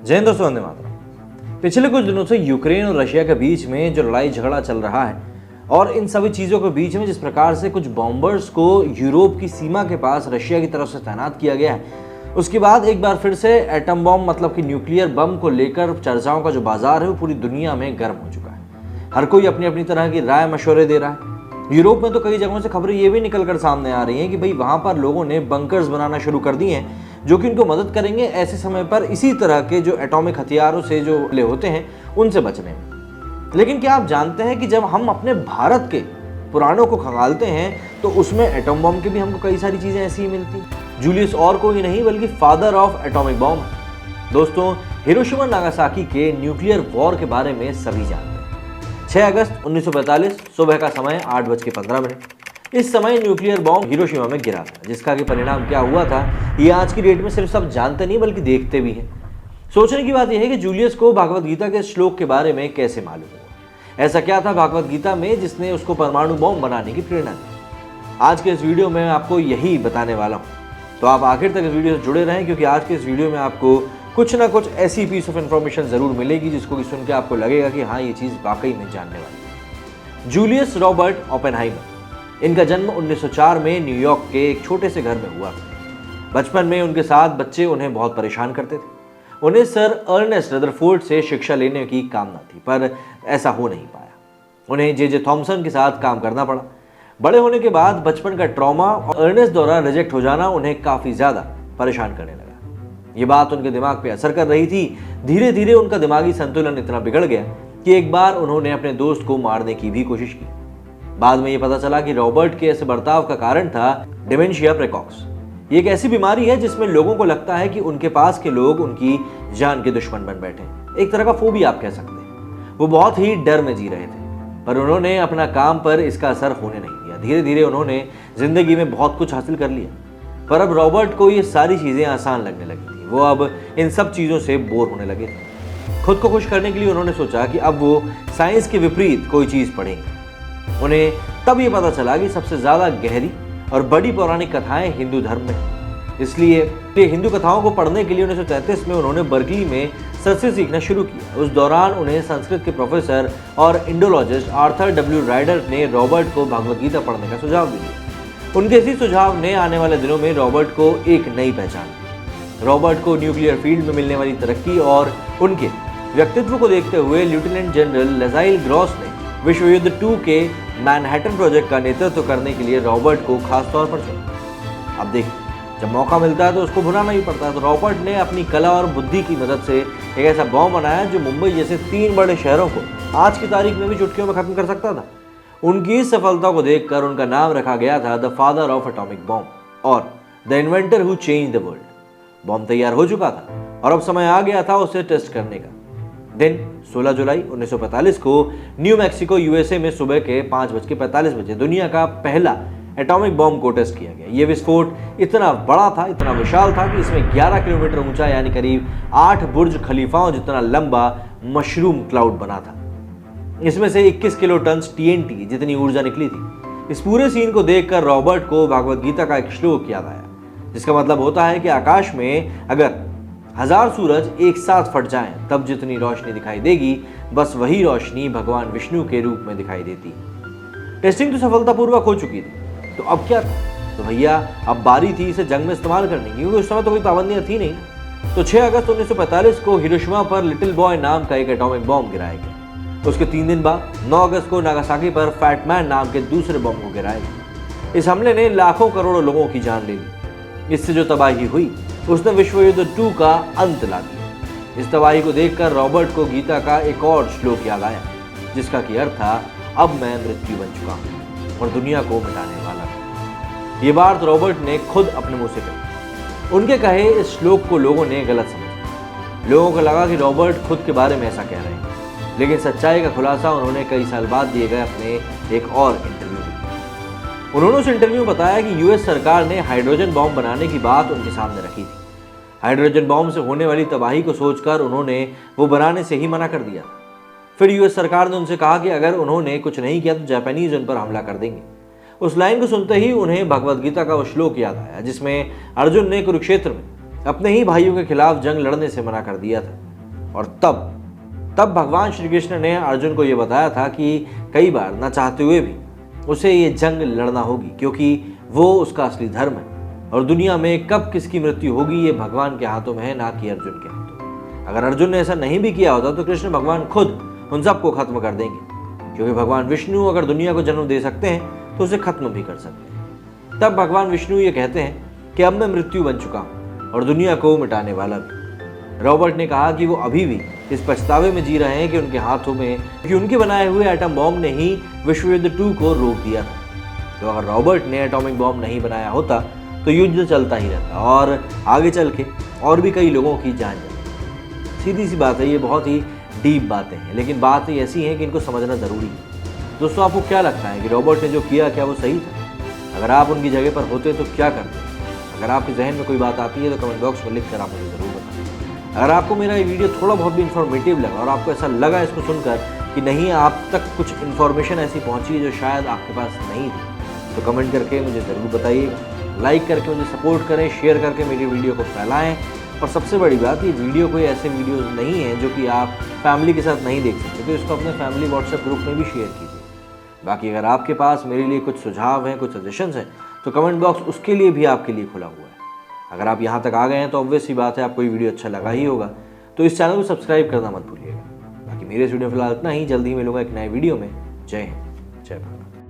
जय हिंद दोस्तों, वंदे मातरम। पिछले कुछ दिनों से यूक्रेन और रशिया के बीच में जो लड़ाई झगड़ा चल रहा है और इन सभी चीज़ों के बीच में जिस प्रकार से कुछ बॉम्बर्स को यूरोप की सीमा के पास रशिया की तरफ से तैनात किया गया है, उसके बाद एक बार फिर से एटम बम मतलब कि न्यूक्लियर बम को लेकर चर्चाओं का जो बाजार है वो पूरी दुनिया में गर्म हो चुका है। हर कोई अपनी अपनी तरह की राय मशवरे दे रहा है। यूरोप में तो कई जगहों से खबरें ये भी निकल कर सामने आ रही हैं कि भाई वहाँ पर लोगों ने बंकर्स बनाना शुरू कर दिए हैं जो कि उनको मदद करेंगे ऐसे समय पर इसी तरह के जो एटॉमिक हथियारों से जो हमले होते हैं उनसे बचने में। लेकिन क्या आप जानते हैं कि जब हम अपने भारत के पुराणों को खंगालते हैं तो उसमें एटम बम की भी हमको कई सारी चीज़ें ऐसी ही मिलती हैं। जूलियस और कोई नहीं बल्कि फादर ऑफ एटॉमिक बॉम्ब है। दोस्तों, हिरोशिमा नागासाकी के न्यूक्लियर वॉर के बारे में सभी जानते हैं। 6 अगस्त 1945 सुबह का समय 8:15। इस समय न्यूक्लियर बॉम्ब हिरोशिमा में गिरा था, जिसका कि परिणाम क्या हुआ था ये आज की डेट में सिर्फ सब जानते नहीं बल्कि देखते भी हैं। सोचने की बात यह है कि जूलियस को भागवत गीता के श्लोक के बारे में कैसे मालूम हुआ। ऐसा क्या था भागवत गीता में जिसने उसको परमाणु बॉम्ब बनाने की प्रेरणा दी। आज के इस वीडियो में आपको यही बताने वाला हूँ, तो आप आखिर तक इस वीडियो से जुड़े रहें क्योंकि आज के इस वीडियो में आपको कुछ ना कुछ ऐसी पीस ऑफ इन्फॉर्मेशन जरूर मिलेगी जिसको कि सुन के आपको लगेगा कि हाँ, ये चीज़ वाकई में जानने वाली है। जूलियस रॉबर्ट ओपेनहाइमर, इनका जन्म 1904 में न्यूयॉर्क के एक छोटे से घर में हुआ। बचपन में उनके साथ बच्चे उन्हें बहुत परेशान करते थे। उन्हें सर अर्नेस्ट रदरफोर्ड से शिक्षा लेने की कामना थी, पर ऐसा हो नहीं पाया। उन्हें जे थॉमसन के साथ काम करना पड़ा। बड़े होने के बाद बचपन का ट्रॉमा और अर्नेस्ट द्वारा रिजेक्ट हो जाना उन्हें काफ़ी ज़्यादा परेशान करने लगा। ये बात उनके दिमाग पे असर कर रही थी। धीरे धीरे उनका दिमागी संतुलन इतना बिगड़ गया कि एक बार उन्होंने अपने दोस्त को मारने की भी कोशिश की। बाद में ये पता चला कि रॉबर्ट के ऐसे बर्ताव का कारण था डिमेंशिया प्रेकॉक्स। ये एक ऐसी बीमारी है जिसमें लोगों को लगता है कि उनके पास के लोग उनकी जान के दुश्मन बन बैठे। एक तरह का फोबिया आप कह सकते हैं। वो बहुत ही डर में जी रहे थे, पर उन्होंने अपना काम पर इसका असर होने नहीं दिया। धीरे धीरे उन्होंने जिंदगी में बहुत कुछ हासिल कर लिया, पर अब रॉबर्ट को ये सारी चीज़ें आसान लगने लगी थी। वो अब इन सब चीज़ों से बोर होने लगे थे। खुद को खुश करने के लिए उन्होंने सोचा कि अब वो साइंस के विपरीत कोई चीज़ पढ़ेंगे। उन्हें तब ये पता चला कि सबसे ज़्यादा गहरी और बड़ी पौराणिक कथाएं हिंदू धर्म में हैं। इसलिए हिंदू कथाओं को पढ़ने के लिए 1933 में उन्होंने बर्कली में संस्कृत सीखना शुरू किया। उस दौरान उन्हें संस्कृत के प्रोफेसर और इंडोलॉजिस्ट आर्थर डब्ल्यू राइडर ने रॉबर्ट को भगवद गीता पढ़ने का सुझाव दिया। उनके इसी सुझाव ने आने वाले दिनों में रॉबर्ट को एक नई पहचान दी। रॉबर्ट को न्यूक्लियर फील्ड में मिलने वाली तरक्की और उनके व्यक्तित्व को देखते हुए लेफ्टिनेंट जनरल लजाइल ग्रॉस ने विश्व युद्ध 2 के मैनहट्टन प्रोजेक्ट का नेतृत्व करने के लिए रॉबर्ट को खास तौर पर चुना। अब देखिए, जब मौका मिलता है तो उसको भुनाना ही पड़ता है। तो रॉबर्ट ने अपनी कला और बुद्धि की मदद से एक ऐसा बॉम्ब बनाया जो मुंबई जैसे 3 बड़े शहरों को आज की तारीख में भी चुटकियों में खत्म कर सकता था। उनकी इस सफलता को देखकर उनका नाम रखा गया था the father of atomic bomb और the inventor who change the world. Bomb तैयार हो चुका था और अब समय आ गया था उसे टेस्ट करने का। दिन 16 जुलाई 1945 को न्यू मैक्सिको यूएसए में सुबह के 5:45 दुनिया का पहला एटॉमिक बॉम्ब को टेस्ट किया गया। ये विस्फोट इतना बड़ा था, इतना विशाल था कि इसमें 11 किलोमीटर ऊंचा यानी करीब 8 बुर्ज खलीफाओं जितना लंबा मशरूम क्लाउड बना था। इसमें से 21 किलो टन TNT जितनी ऊर्जा निकली थी। इस पूरे सीन को देखकर रॉबर्ट को भागवत गीता का एक श्लोक याद आया, जिसका मतलब होता है कि आकाश में अगर 1000 सूरज एक साथ फट जाएं तब जितनी रोशनी दिखाई देगी, बस वही रोशनी भगवान विष्णु के रूप में दिखाई देती है। टेस्टिंग तो सफलतापूर्वक हो चुकी थी, तो अब क्या था? तो भैया अब बारी थी इसे जंग में इस्तेमाल करने की, क्योंकि उस समय तो कोई पाबंदियां थी नहीं। तो 6 अगस्त 1945 को हिरोशिमा पर लिटिल बॉय नाम का एक एटॉमिक बॉम्ब गिराया गया। उसके 3 दिन बाद 9 अगस्त को नागासाकी पर फैट मैन नाम के दूसरे बम को गिराया गया। इस हमले ने लाखों करोड़ों लोगों की जान ले ली। इससे जो तबाही हुई उसने विश्व युद्ध 2 का अंत ला दिया। इस तबाही को देखकर रॉबर्ट को गीता का एक और श्लोक याद आया, जिसका कि अर्थ था, अब मैं मृत्यु बन चुका हूँ और दुनिया को मिटाने वाला हूँ। ये बात रॉबर्ट ने खुद अपने मुंह से कही। उनके कहे इस श्लोक को लोगों ने गलत समझा। लोगों को लगा कि रॉबर्ट खुद के बारे में ऐसा कह रहे हैं, लेकिन सच्चाई का खुलासा उन्होंने कई साल बाद दिए गए अपने एक और इंटरव्यू में। उन्होंने उस इंटरव्यू में बताया कि यूएस सरकार ने हाइड्रोजन बॉम्ब बनाने की बात उनके सामने रखी थी। हाइड्रोजन बॉम्ब से होने वाली तबाही को सोचकर उन्होंने वो बनाने से ही मना कर दिया। फिर यूएस सरकार ने उनसे कहा कि अगर उन्होंने कुछ नहीं किया तो जापानीज उन पर हमला कर देंगे। उस लाइन को सुनते ही उन्हें भगवद गीता का वो श्लोक याद आया जिसमें अर्जुन ने कुरुक्षेत्र में अपने ही भाइयों के खिलाफ जंग लड़ने से मना कर दिया था। और तब भगवान श्री कृष्ण ने अर्जुन को ये बताया था कि कई बार ना चाहते हुए भी उसे ये जंग लड़ना होगी, क्योंकि वो उसका असली धर्म है और दुनिया में कब किसकी मृत्यु होगी ये भगवान के हाथों में है, ना कि अर्जुन के हाथों। अगर अर्जुन ने ऐसा नहीं भी किया होता तो कृष्ण भगवान खुद उन सबको खत्म कर देंगे, क्योंकि भगवान विष्णु अगर दुनिया को जन्म दे सकते हैं तो उसे खत्म भी कर सकते हैं। तब भगवान विष्णु ये कहते हैं कि अब मैं मृत्यु बन चुका हूँ और दुनिया को मिटाने वाला भी। रॉबर्ट ने कहा कि वो अभी भी इस पछतावे में जी रहे हैं कि उनके हाथों में, कि उनके बनाए हुए एटम बॉम्ब ने ही विश्व युद्ध 2 को रोक दिया था। तो अगर रॉबर्ट ने एटॉमिक बॉम्ब नहीं बनाया होता तो युद्ध चलता ही रहता और आगे चल के और भी कई लोगों की जान जाती। सीधी सी बात है, ये बहुत ही डीप बातें हैं, लेकिन बात ऐसी है कि इनको समझना ज़रूरी है। दोस्तों, आपको क्या लगता है कि रॉबर्ट ने जो किया क्या वो सही था? अगर आप उनकी जगह पर होते तो क्या करते? अगर आपके जहन में कोई बात आती है तो कमेंट बॉक्स में लिख कर आप मुझे ज़रूर बताएं। अगर आपको मेरा ये वीडियो थोड़ा बहुत भी इन्फॉर्मेटिव लगा और आपको ऐसा लगा इसको सुनकर कि नहीं आप तक कुछ इन्फॉर्मेशन ऐसी पहुंची है जो शायद आपके पास नहीं थी, तो कमेंट करके मुझे ज़रूर बताइएगा। लाइक करके मुझे सपोर्ट करें, शेयर करके मेरी वीडियो को फैलाएं। और सबसे बड़ी बात, ये वीडियो कोई ऐसे वीडियोज़ नहीं है जो कि आप फैमिली के साथ नहीं देख सकते, तो इसको अपने फैमिली व्हाट्सएप ग्रुप में भी शेयर कीजिए। बाकी अगर आपके पास मेरे लिए कुछ सुझाव हैं, कुछ सजेशंस हैं, तो कमेंट बॉक्स उसके लिए भी आपके लिए खुला हुआ है। अगर आप यहाँ तक आ गए हैं तो ऑब्वियस सी बात है आपको ये वीडियो अच्छा लगा ही होगा, तो इस चैनल को सब्सक्राइब करना मत भूलिएगा। बाकी मेरे इस वीडियो फिलहाल इतना ही, जल्दी ही मिलूंगा एक नए वीडियो में। जय हिंद, जय भारत।